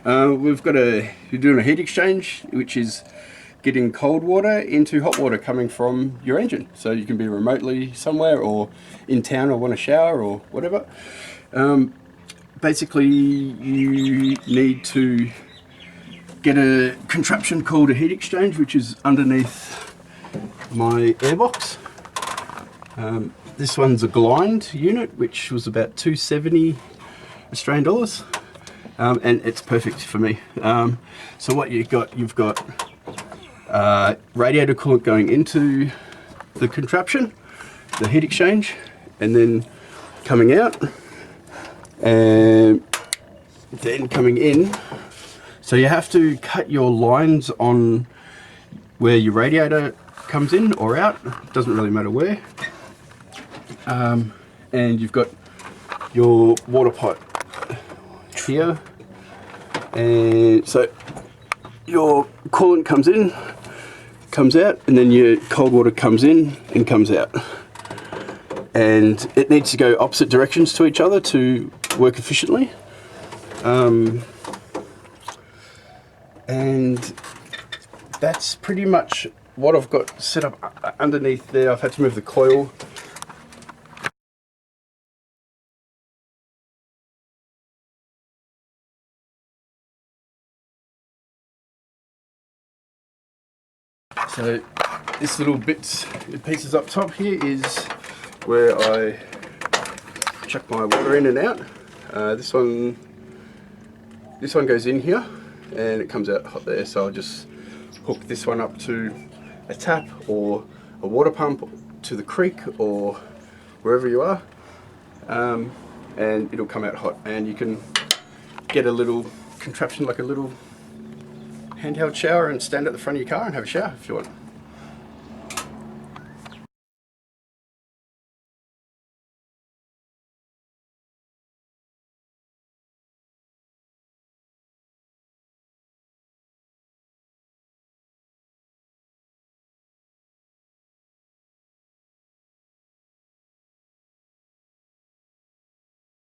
You're doing a heat exchange, which is getting cold water into hot water coming from your engine. So you can be remotely somewhere or in town or want a shower or whatever. Basically, you need to get a contraption called a heat exchange, which is underneath my airbox. This one's a Glide unit, which was about 270 Australian dollars, and it's perfect for me. So what you've got radiator coolant going into the contraption, the heat exchange, and then coming out, and then coming in. So you have to cut your lines on where your radiator comes in or out, doesn't really matter where. And you've got your water pipe here, and so your coolant comes in, comes out, and then your cold water comes in and comes out. And it needs to go opposite directions to each other to work efficiently. And that's pretty much what I've got set up underneath there. I've had to move the coil. So this little pieces up top here is where I chuck my water in and out. This one goes in here and it comes out hot there, so I'll just hook this one up to a tap or a water pump to the creek or wherever you are, and it'll come out hot. And you can get a little contraption like a little handheld shower and stand at the front of your car and have a shower if you want.